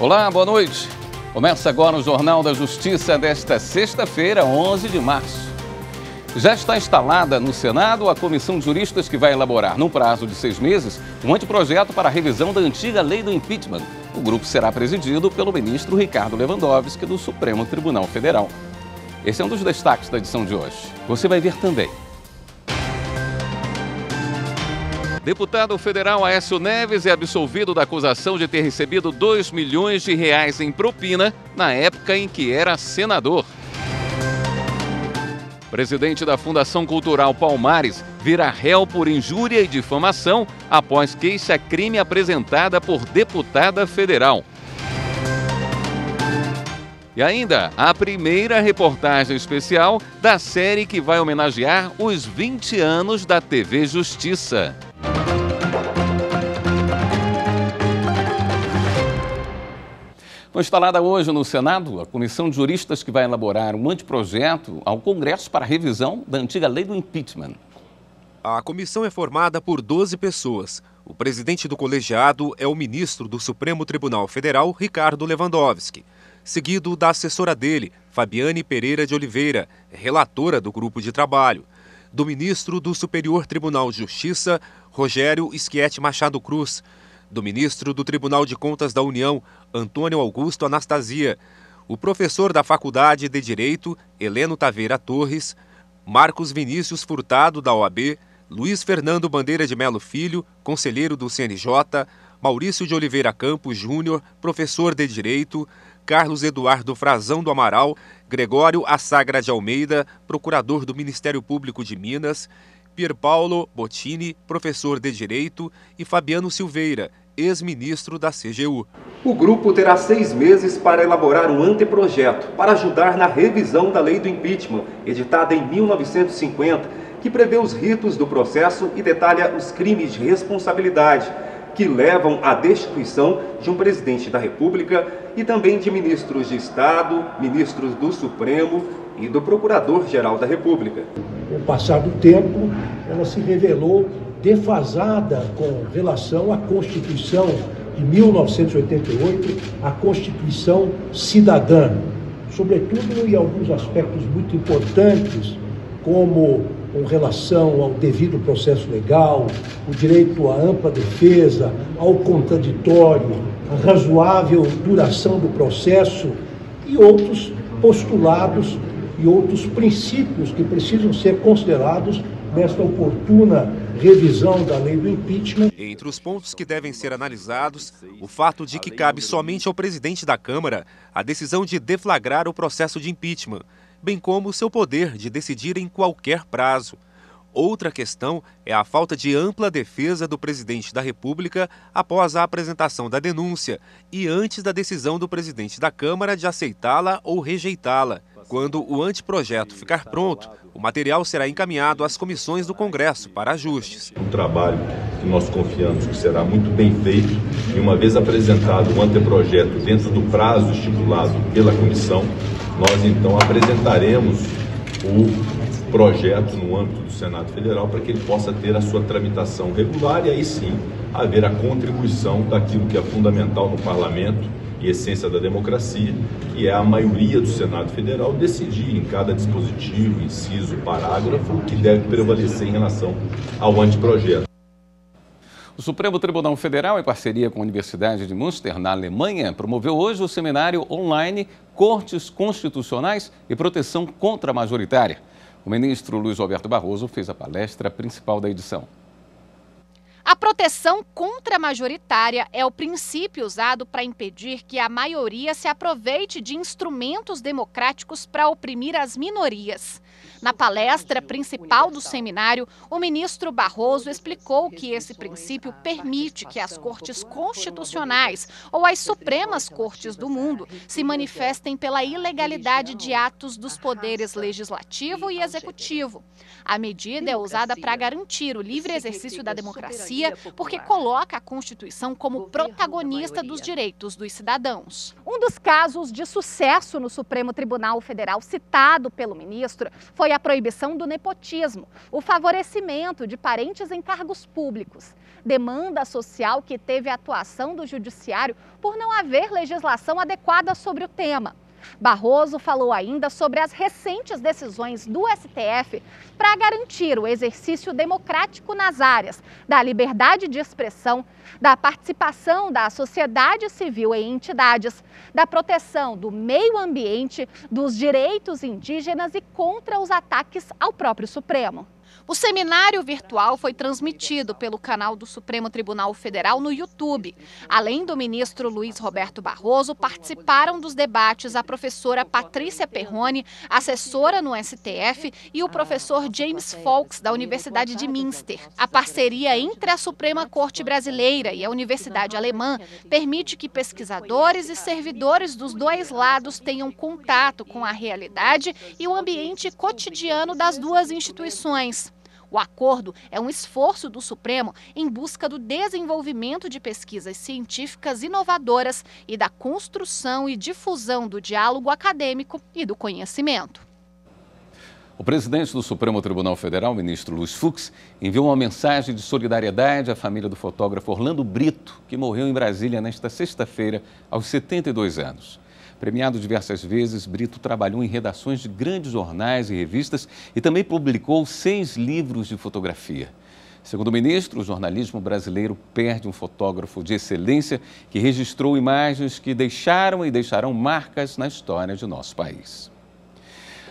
Olá, boa noite. Começa agora o Jornal da Justiça desta sexta-feira, 11 de março. Já está instalada no Senado a comissão de juristas que vai elaborar, num prazo de 6 meses, um anteprojeto para a revisão da antiga lei do impeachment. O grupo será presidido pelo ministro Ricardo Lewandowski, do Supremo Tribunal Federal. Esse é um dos destaques da edição de hoje. Você vai ver também. Deputado federal Aécio Neves é absolvido da acusação de ter recebido R$2 milhões em propina na época em que era senador. Presidente da Fundação Cultural Palmares vira réu por injúria e difamação após queixa-crime apresentada por deputada federal. E ainda, a primeira reportagem especial da série que vai homenagear os 20 anos da TV Justiça. Foi instalada hoje no Senado a comissão de juristas que vai elaborar um anteprojeto ao Congresso para a revisão da antiga lei do impeachment. A comissão é formada por 12 pessoas. O presidente do colegiado é o ministro do Supremo Tribunal Federal, Ricardo Lewandowski, seguido da assessora dele, Fabiane Pereira de Oliveira, relatora do grupo de trabalho, do ministro do Superior Tribunal de Justiça, Rogério Schietti Machado Cruz, do ministro do Tribunal de Contas da União, Antônio Augusto Anastasia, o professor da Faculdade de Direito, Heleno Taveira Torres, Marcos Vinícius Furtado, da OAB, Luiz Fernando Bandeira de Melo Filho, conselheiro do CNJ, Maurício de Oliveira Campos Júnior, professor de Direito, Carlos Eduardo Frazão do Amaral, Gregório Assagra de Almeida, procurador do Ministério Público de Minas, Pier Paulo Bottini, professor de Direito, e Fabiano Silveira, ex-ministro da CGU. O grupo terá 6 meses para elaborar um anteprojeto para ajudar na revisão da lei do impeachment, editada em 1950, que prevê os ritos do processo e detalha os crimes de responsabilidade que levam à destituição de um presidente da República e também de ministros de Estado, ministros do Supremo e do Procurador-Geral da República. Com o passar do tempo, ela se revelou defasada com relação à Constituição de 1988, a Constituição Cidadã, sobretudo em alguns aspectos muito importantes, como com relação ao devido processo legal, o direito à ampla defesa, ao contraditório, a razoável duração do processo e outros postulados e outros princípios que precisam ser considerados nesta oportuna revisão da lei do impeachment. Entre os pontos que devem ser analisados, o fato de que cabe somente ao presidente da Câmara a decisão de deflagrar o processo de impeachment, bem como o seu poder de decidir em qualquer prazo. Outra questão é a falta de ampla defesa do presidente da República após a apresentação da denúncia e antes da decisão do presidente da Câmara de aceitá-la ou rejeitá-la. Quando o anteprojeto ficar pronto, o material será encaminhado às comissões do Congresso para ajustes. Um trabalho que nós confiamos que será muito bem feito e, uma vez apresentado o anteprojeto dentro do prazo estipulado pela comissão, nós então apresentaremos o projeto no âmbito do Senado Federal para que ele possa ter a sua tramitação regular e aí sim haver a contribuição daquilo que é fundamental no parlamento e essência da democracia, que é a maioria do Senado Federal decidir em cada dispositivo, inciso, parágrafo, o que deve prevalecer em relação ao anteprojeto. O Supremo Tribunal Federal, em parceria com a Universidade de Münster, na Alemanha, promoveu hoje o seminário online Cortes Constitucionais e Proteção Contra a Majoritária. O ministro Luiz Roberto Barroso fez a palestra principal da edição. A proteção contra-majoritária é o princípio usado para impedir que a maioria se aproveite de instrumentos democráticos para oprimir as minorias. Na palestra principal do seminário, o ministro Barroso explicou que esse princípio permite que as cortes constitucionais ou as supremas cortes do mundo se manifestem pela ilegalidade de atos dos poderes legislativo e executivo. A medida é usada para garantir o livre exercício da democracia maioria porque coloca a Constituição como protagonista dos direitos dos cidadãos. Um dos casos de sucesso no Supremo Tribunal Federal citado pelo ministro foi a proibição do nepotismo, o favorecimento de parentes em cargos públicos. Demanda social que teve a atuação do Judiciário por não haver legislação adequada sobre o tema. Barroso falou ainda sobre as recentes decisões do STF para garantir o exercício democrático nas áreas da liberdade de expressão, da participação da sociedade civil em entidades, da proteção do meio ambiente, dos direitos indígenas e contra os ataques ao próprio Supremo. O seminário virtual foi transmitido pelo canal do Supremo Tribunal Federal no YouTube. Além do ministro Luiz Roberto Barroso, participaram dos debates a professora Patrícia Perrone, assessora no STF, e o professor James Fawkes, da Universidade de Münster. A parceria entre a Suprema Corte Brasileira e a Universidade Alemã permite que pesquisadores e servidores dos dois lados tenham contato com a realidade e o ambiente cotidiano das duas instituições. O acordo é um esforço do Supremo em busca do desenvolvimento de pesquisas científicas inovadoras e da construção e difusão do diálogo acadêmico e do conhecimento. O presidente do Supremo Tribunal Federal, o ministro Luiz Fux, enviou uma mensagem de solidariedade à família do fotógrafo Orlando Brito, que morreu em Brasília nesta sexta-feira, aos 72 anos. Premiado diversas vezes, Brito trabalhou em redações de grandes jornais e revistas e também publicou 6 livros de fotografia. Segundo o ministro, o jornalismo brasileiro perde um fotógrafo de excelência que registrou imagens que deixaram e deixarão marcas na história de nosso país.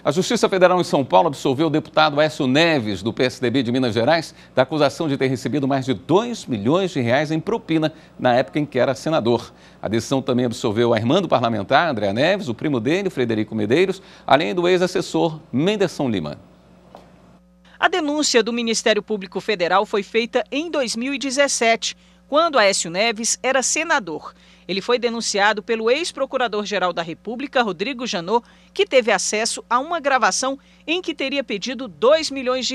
A Justiça Federal em São Paulo absolveu o deputado Aécio Neves, do PSDB de Minas Gerais, da acusação de ter recebido mais de R$2 milhões em propina na época em que era senador. A decisão também absolveu a irmã do parlamentar, Andréa Neves, o primo dele, Frederico Medeiros, além do ex-assessor Menderson Lima. A denúncia do Ministério Público Federal foi feita em 2017, quando Aécio Neves era senador. Ele foi denunciado pelo ex-procurador-geral da República, Rodrigo Janot, que teve acesso a uma gravação em que teria pedido R$2 milhões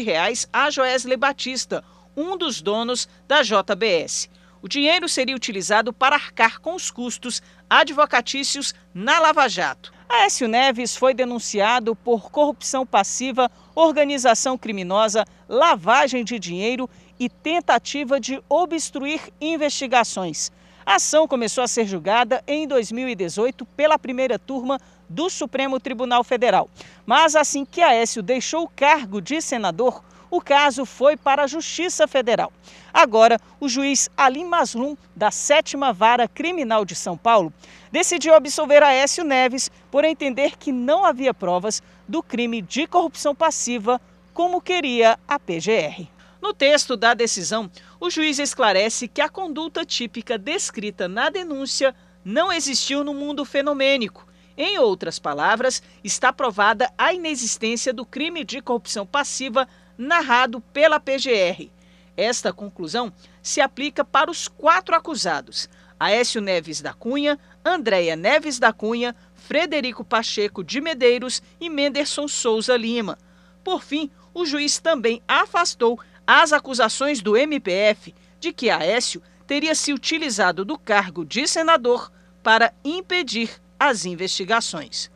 a Joesley Batista, um dos donos da JBS. O dinheiro seria utilizado para arcar com os custos advocatícios na Lava Jato. Aécio Neves foi denunciado por corrupção passiva, organização criminosa, lavagem de dinheiro e tentativa de obstruir investigações. A ação começou a ser julgada em 2018 pela primeira turma do Supremo Tribunal Federal. Mas assim que Aécio deixou o cargo de senador, o caso foi para a Justiça Federal. Agora, o juiz Alim Mazloum, da 7ª Vara Criminal de São Paulo, decidiu absolver Aécio Neves por entender que não havia provas do crime de corrupção passiva, como queria a PGR. No texto da decisão, o juiz esclarece que a conduta típica descrita na denúncia não existiu no mundo fenomênico. Em outras palavras, está provada a inexistência do crime de corrupção passiva narrado pela PGR. Esta conclusão se aplica para os 4 acusados: Aécio Neves da Cunha, Andréa Neves da Cunha, Frederico Pacheco de Medeiros e Menderson Souza Lima. Por fim, o juiz também afastou as acusações do MPF de que Aécio teria se utilizado do cargo de senador para impedir as investigações.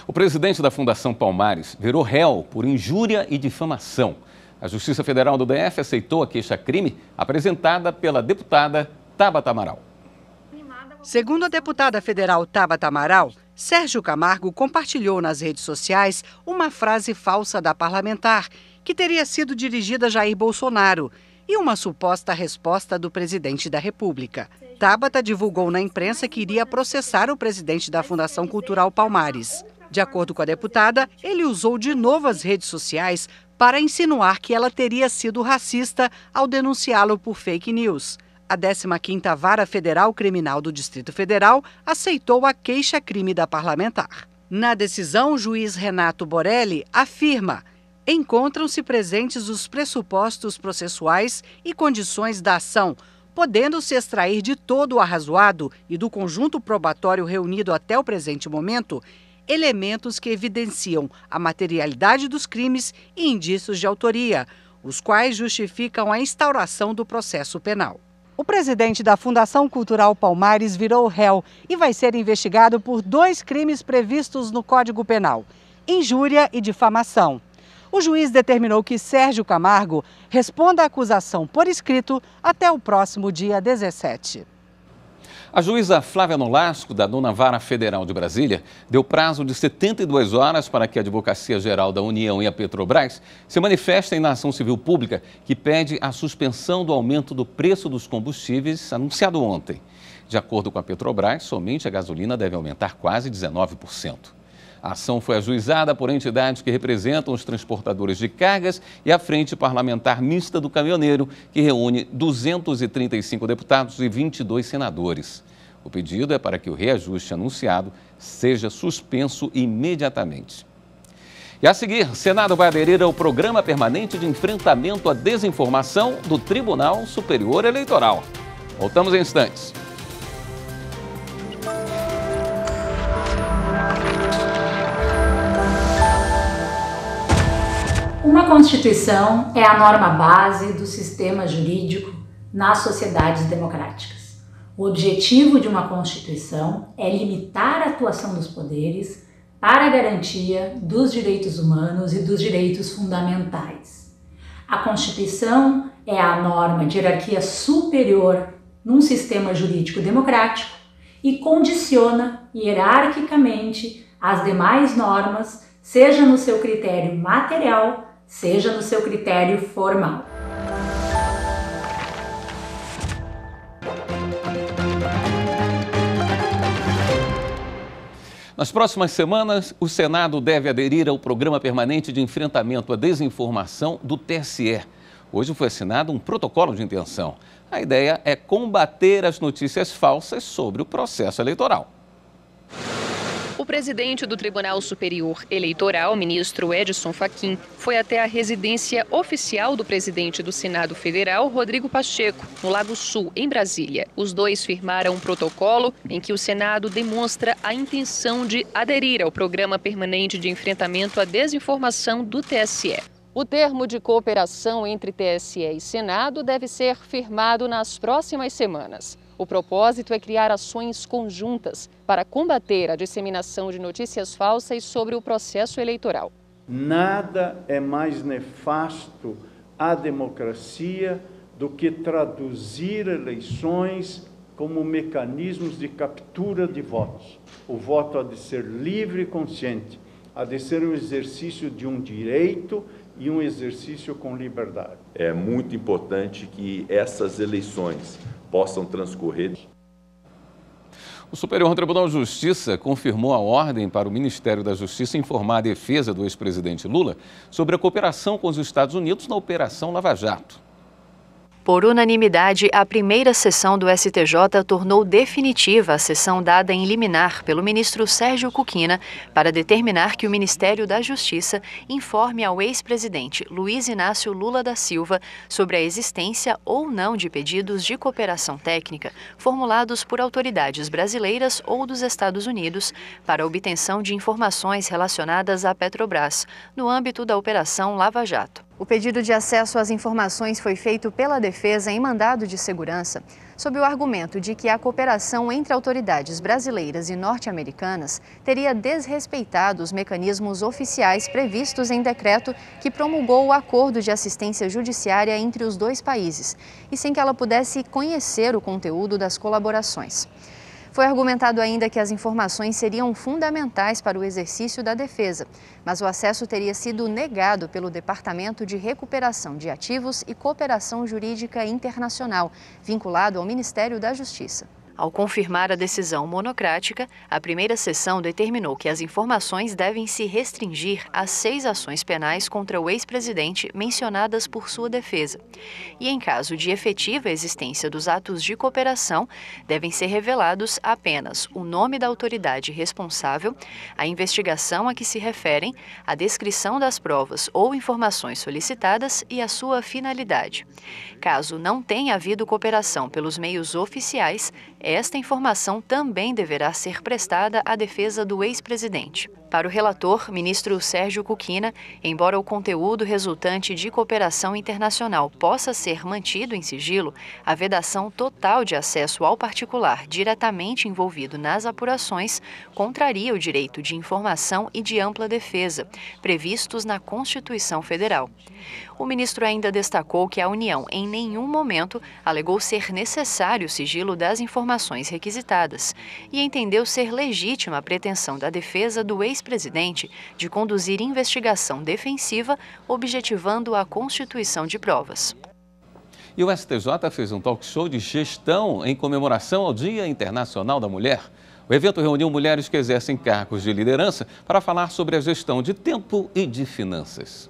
O presidente da Fundação Palmares virou réu por injúria e difamação. A Justiça Federal do DF aceitou a queixa-crime apresentada pela deputada Tabata Amaral. Segundo a deputada federal Tabata Amaral, Sérgio Camargo compartilhou nas redes sociais uma frase falsa da parlamentar, que teria sido dirigida a Jair Bolsonaro, e uma suposta resposta do presidente da República. Tabata divulgou na imprensa que iria processar o presidente da Fundação Cultural Palmares. De acordo com a deputada, ele usou de novo as redes sociais para insinuar que ela teria sido racista ao denunciá-lo por fake news. A 15ª Vara Federal Criminal do Distrito Federal aceitou a queixa-crime da parlamentar. Na decisão, o juiz Renato Borelli afirma: encontram-se presentes os pressupostos processuais e condições da ação, podendo-se extrair de todo o arrazoado e do conjunto probatório reunido até o presente momento elementos que evidenciam a materialidade dos crimes e indícios de autoria, os quais justificam a instauração do processo penal. O presidente da Fundação Cultural Palmares virou réu e vai ser investigado por 2 crimes previstos no Código Penal: injúria e difamação. O juiz determinou que Sérgio Camargo responda à acusação por escrito até o próximo dia 17. A juíza Flávia Nolasco, da 9ª Vara Federal de Brasília, deu prazo de 72 horas para que a Advocacia Geral da União e a Petrobras se manifestem na ação civil pública que pede a suspensão do aumento do preço dos combustíveis anunciado ontem. De acordo com a Petrobras, somente a gasolina deve aumentar quase 19%. A ação foi ajuizada por entidades que representam os transportadores de cargas e a Frente Parlamentar Mista do Caminhoneiro, que reúne 235 deputados e 22 senadores. O pedido é para que o reajuste anunciado seja suspenso imediatamente. E a seguir, o Senado vai aderir ao Programa Permanente de Enfrentamento à Desinformação do Tribunal Superior Eleitoral. Voltamos em instantes. Uma Constituição é a norma base do sistema jurídico nas sociedades democráticas. O objetivo de uma Constituição é limitar a atuação dos poderes para a garantia dos direitos humanos e dos direitos fundamentais. A Constituição é a norma de hierarquia superior num sistema jurídico democrático e condiciona hierarquicamente as demais normas, seja no seu critério material, seja no seu critério formal. Nas próximas semanas, o Senado deve aderir ao Programa Permanente de Enfrentamento à Desinformação do TSE. Hoje foi assinado um protocolo de intenção. A ideia é combater as notícias falsas sobre o processo eleitoral. O presidente do Tribunal Superior Eleitoral, ministro Edson Fachin, foi até a residência oficial do presidente do Senado Federal, Rodrigo Pacheco, no Lago Sul, em Brasília. Os dois firmaram um protocolo em que o Senado demonstra a intenção de aderir ao Programa Permanente de Enfrentamento à Desinformação do TSE. O termo de cooperação entre TSE e Senado deve ser firmado nas próximas semanas. O propósito é criar ações conjuntas para combater a disseminação de notícias falsas sobre o processo eleitoral. Nada é mais nefasto à democracia do que traduzir eleições como mecanismos de captura de votos. O voto há de ser livre e consciente, há de ser um exercício de um direito e um exercício com liberdade. É muito importante que essas eleições possam transcorrer. O Superior Tribunal de Justiça confirmou a ordem para o Ministério da Justiça informar a defesa do ex-presidente Lula sobre a cooperação com os Estados Unidos na Operação Lava Jato. Por unanimidade, a primeira sessão do STJ tornou definitiva a sessão dada em liminar pelo ministro Sérgio Cuquina para determinar que o Ministério da Justiça informe ao ex-presidente Luiz Inácio Lula da Silva sobre a existência ou não de pedidos de cooperação técnica formulados por autoridades brasileiras ou dos Estados Unidos para a obtenção de informações relacionadas à Petrobras, no âmbito da Operação Lava Jato. O pedido de acesso às informações foi feito pela defesa em mandado de segurança, sob o argumento de que a cooperação entre autoridades brasileiras e norte-americanas teria desrespeitado os mecanismos oficiais previstos em decreto que promulgou o acordo de assistência judiciária entre os dois países, e sem que ela pudesse conhecer o conteúdo das colaborações. Foi argumentado ainda que as informações seriam fundamentais para o exercício da defesa, mas o acesso teria sido negado pelo Departamento de Recuperação de Ativos e Cooperação Jurídica Internacional, vinculado ao Ministério da Justiça. Ao confirmar a decisão monocrática, a primeira sessão determinou que as informações devem se restringir a 6 ações penais contra o ex-presidente mencionadas por sua defesa. E, em caso de efetiva existência dos atos de cooperação, devem ser revelados apenas o nome da autoridade responsável, a investigação a que se referem, a descrição das provas ou informações solicitadas e a sua finalidade. Caso não tenha havido cooperação pelos meios oficiais, esta informação também deverá ser prestada à defesa do ex-presidente. Para o relator, ministro Sérgio Cuquina, embora o conteúdo resultante de cooperação internacional possa ser mantido em sigilo, a vedação total de acesso ao particular diretamente envolvido nas apurações contraria o direito de informação e de ampla defesa, previstos na Constituição Federal. O ministro ainda destacou que a União, em nenhum momento, alegou ser necessário o sigilo das informações requisitadas e entendeu ser legítima a pretensão da defesa do ex-presidente de conduzir investigação defensiva, objetivando a constituição de provas. E o STJ fez um talk show de gestão em comemoração ao Dia Internacional da Mulher. O evento reuniu mulheres que exercem cargos de liderança para falar sobre a gestão de tempo e de finanças.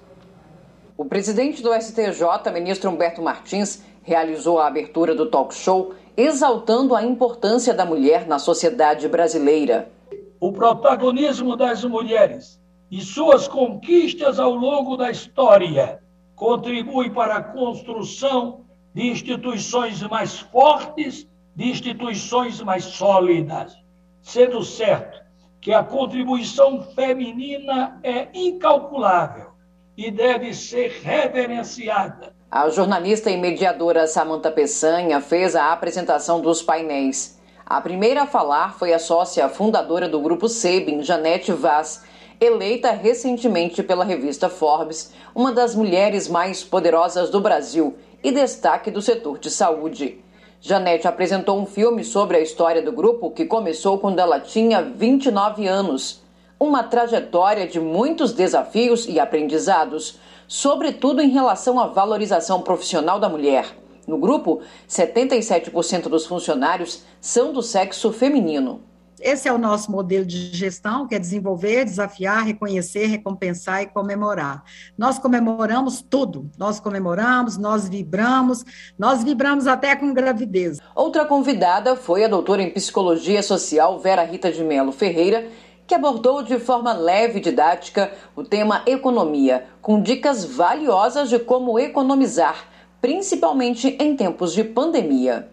O presidente do STJ, ministro Humberto Martins, realizou a abertura do talk show, exaltando a importância da mulher na sociedade brasileira. O protagonismo das mulheres e suas conquistas ao longo da história contribui para a construção de instituições mais fortes, de instituições mais sólidas, sendo certo que a contribuição feminina é incalculável e deve ser reverenciada. A jornalista e mediadora Samantha Peçanha fez a apresentação dos painéis. A primeira a falar foi a sócia fundadora do Grupo Sebin, Janete Vaz, eleita recentemente pela revista Forbes, uma das mulheres mais poderosas do Brasil e destaque do setor de saúde. Janete apresentou um filme sobre a história do grupo que começou quando ela tinha 29 anos. Uma trajetória de muitos desafios e aprendizados, sobretudo em relação à valorização profissional da mulher. No grupo, 77% dos funcionários são do sexo feminino. Esse é o nosso modelo de gestão, que é desenvolver, desafiar, reconhecer, recompensar e comemorar. Nós comemoramos tudo, nós comemoramos, nós vibramos até com gravidez. Outra convidada foi a doutora em Psicologia Social Vera Rita de Melo Ferreira, que abordou de forma leve e didática o tema economia, com dicas valiosas de como economizar, principalmente em tempos de pandemia.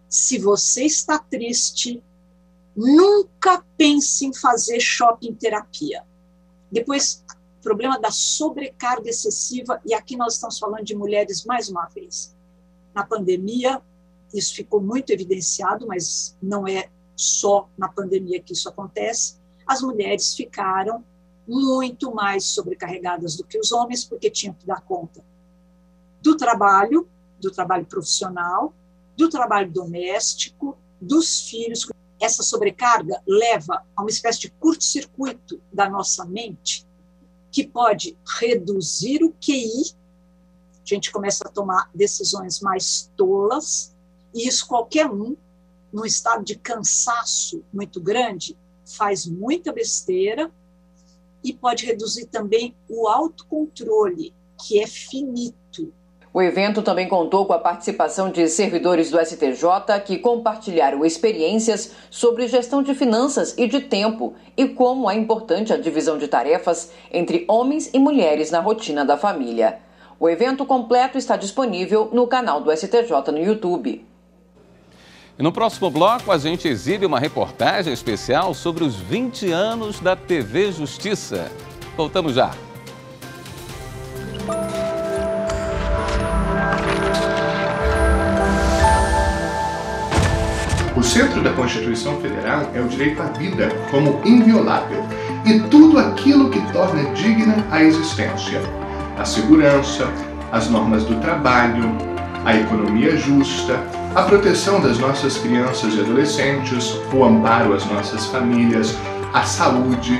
Se você está triste, nunca pense em fazer shopping terapia. Depois, o problema da sobrecarga excessiva, e aqui nós estamos falando de mulheres mais uma vez. Na pandemia, isso ficou muito evidenciado, mas não é só na pandemia que isso acontece. As mulheres ficaram muito mais sobrecarregadas do que os homens, porque tinham que dar conta do trabalho profissional, do trabalho doméstico, dos filhos. Essa sobrecarga leva a uma espécie de curto-circuito da nossa mente, que pode reduzir o QI, a gente começa a tomar decisões mais tolas, e isso qualquer um, num estado de cansaço muito grande, faz muita besteira, e pode reduzir também o autocontrole, que é finito. O evento também contou com a participação de servidores do STJ que compartilharam experiências sobre gestão de finanças e de tempo e como é importante a divisão de tarefas entre homens e mulheres na rotina da família. O evento completo está disponível no canal do STJ no YouTube. E no próximo bloco, a gente exibe uma reportagem especial sobre os 20 anos da TV Justiça. Voltamos já. O centro da Constituição Federal é o direito à vida como inviolável e tudo aquilo que torna digna a existência. A segurança, as normas do trabalho, a economia justa, a proteção das nossas crianças e adolescentes, o amparo às nossas famílias, a saúde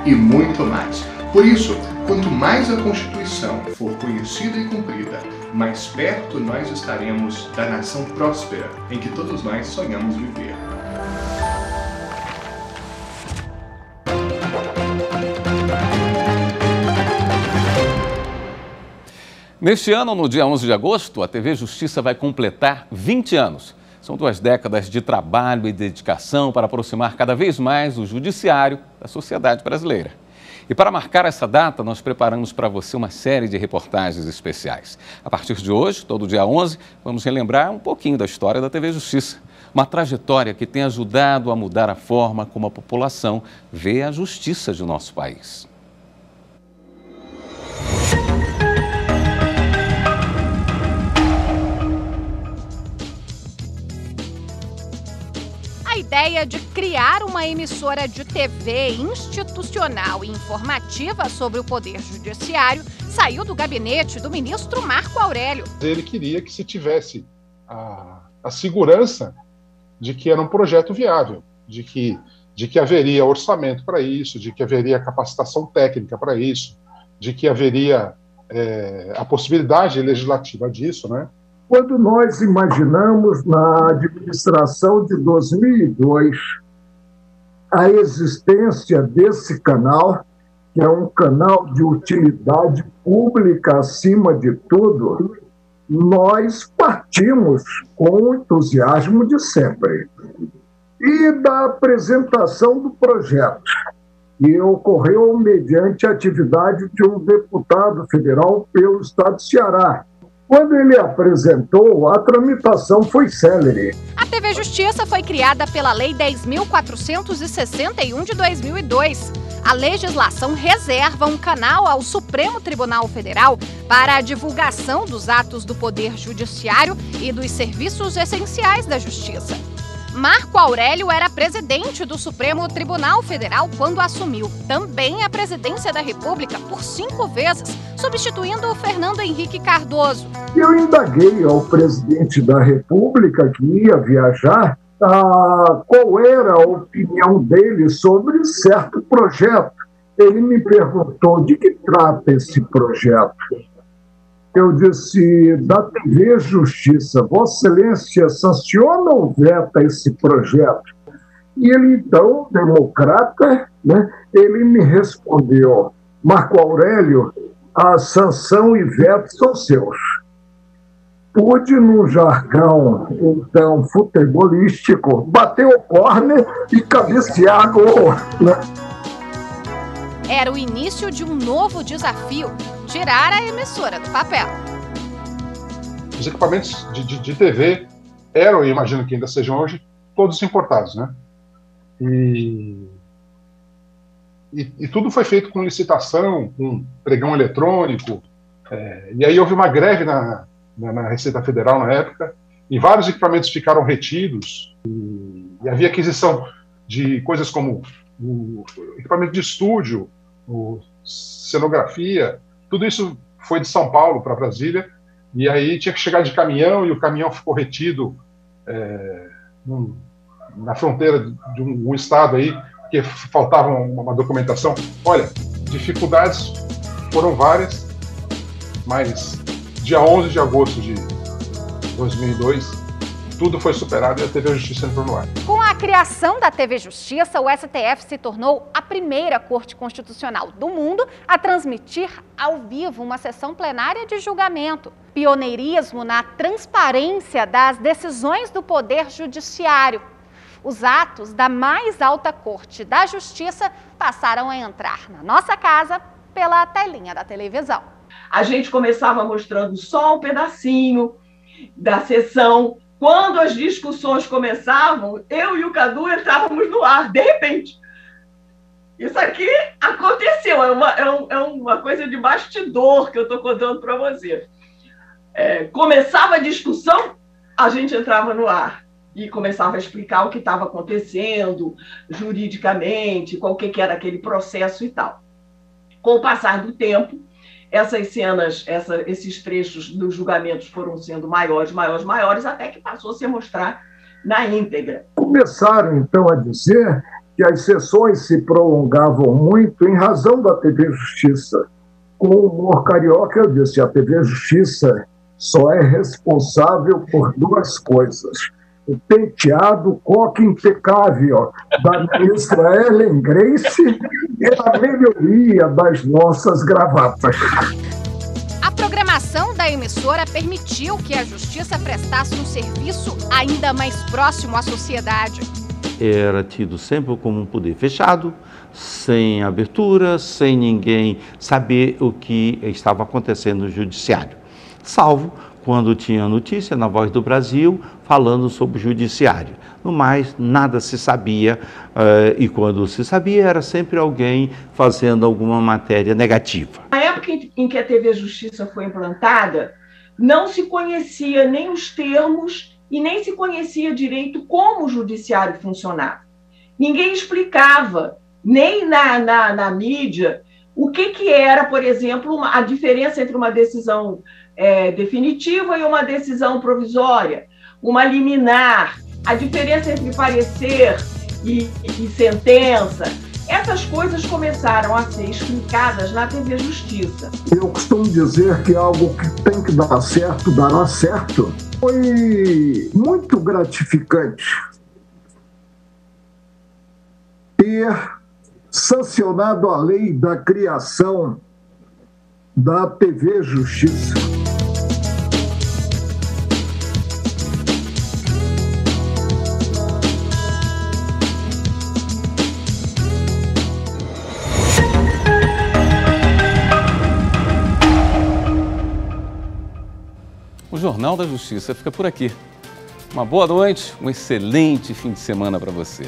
e muito mais. Por isso, quanto mais a Constituição for conhecida e cumprida, mais perto nós estaremos da nação próspera em que todos nós sonhamos viver. Neste ano, no dia 11 de agosto, a TV Justiça vai completar 20 anos. São 2 décadas de trabalho e dedicação para aproximar cada vez mais o judiciário da sociedade brasileira. E para marcar essa data, nós preparamos para você uma série de reportagens especiais. A partir de hoje, todo dia 11, vamos relembrar um pouquinho da história da TV Justiça. Uma trajetória que tem ajudado a mudar a forma como a população vê a justiça de nosso país. A ideia de criar uma emissora de TV institucional e informativa sobre o Poder Judiciário saiu do gabinete do ministro Marco Aurélio. Ele queria que se tivesse a segurança de que era um projeto viável, de que haveria orçamento para isso, de que haveria capacitação técnica para isso, de que haveria a possibilidade legislativa disso, né? Quando nós imaginamos na administração de 2002 a existência desse canal, que é um canal de utilidade pública acima de tudo, nós partimos com o entusiasmo de sempre. E da apresentação do projeto, que ocorreu mediante a atividade de um deputado federal pelo estado de Ceará. Quando ele apresentou, a tramitação foi célere. A TV Justiça foi criada pela Lei 10.461 de 2002. A legislação reserva um canal ao Supremo Tribunal Federal para a divulgação dos atos do Poder Judiciário e dos serviços essenciais da Justiça. Marco Aurélio era presidente do Supremo Tribunal Federal quando assumiu também a presidência da República por 5 vezes, substituindo o Fernando Henrique Cardoso. Eu indaguei ao presidente da República, que ia viajar, qual era a opinião dele sobre certo projeto. Ele me perguntou de que trata esse projeto. Eu disse, da TV Justiça, Vossa Excelência sanciona ou veta esse projeto? E ele, então, democrata, né, ele me respondeu, Marco Aurélio, a sanção e veto são seus. Pude, num jargão, então, futebolístico, bater o córner e cabecear gol, né? Era o início de um novo desafio, tirar a emissora do papel. Os equipamentos de TV eram, e imagino que ainda sejam hoje, todos importados, né? E tudo foi feito com licitação, com pregão eletrônico, e aí houve uma greve na Receita Federal na época, e vários equipamentos ficaram retidos, e havia aquisição de coisas como o equipamento de estúdio, cenografia, tudo isso foi de São Paulo para Brasília, e aí tinha que chegar de caminhão, e o caminhão ficou retido na fronteira de um estado aí, porque faltava uma documentação. Olha, dificuldades foram várias, mas dia 11 de agosto de 2002, tudo foi superado e a TV Justiça entrou no ar. Com a criação da TV Justiça, o STF se tornou a primeira Corte Constitucional do mundo a transmitir ao vivo uma sessão plenária de julgamento. Pioneirismo na transparência das decisões do Poder Judiciário. Os atos da mais alta Corte da Justiça passaram a entrar na nossa casa pela telinha da televisão. A gente começava mostrando só um pedacinho da sessão. Quando as discussões começavam, eu e o Cadu entrávamos no ar, de repente. Isso aqui aconteceu, é uma coisa de bastidor que eu estou contando para você. Começava a discussão, a gente entrava no ar e começava a explicar o que estava acontecendo juridicamente, qual que era aquele processo e tal. Com o passar do tempo, essas cenas, esses trechos dos julgamentos foram sendo maiores, até que passou a se mostrar na íntegra. Começaram, então, a dizer que as sessões se prolongavam muito em razão da TV Justiça. Com o humor carioca, eu disse, a TV Justiça só é responsável por 2 coisas. O penteado coque impecável da ministra Ellen Grace e a melhoria das nossas gravatas. A programação da emissora permitiu que a Justiça prestasse um serviço ainda mais próximo à sociedade. Era tido sempre como um poder fechado, sem abertura, sem ninguém saber o que estava acontecendo no judiciário, salvo quando tinha notícia na Voz do Brasil falando sobre o judiciário. No mais, nada se sabia, e quando se sabia, era sempre alguém fazendo alguma matéria negativa. Na época em que a TV Justiça foi implantada, não se conhecia nem os termos e nem se conhecia direito como o judiciário funcionava. Ninguém explicava, nem na mídia, o que era, por exemplo, a diferença entre uma decisão definitiva e uma decisão provisória, uma liminar, a diferença entre parecer e sentença. Essas coisas começaram a ser explicadas na TV Justiça. Eu costumo dizer que algo que tem que dar certo, dará certo. Foi muito gratificante ter sancionado a lei da criação da TV Justiça. O Jornal da Justiça fica por aqui. Uma boa noite, um excelente fim de semana para você.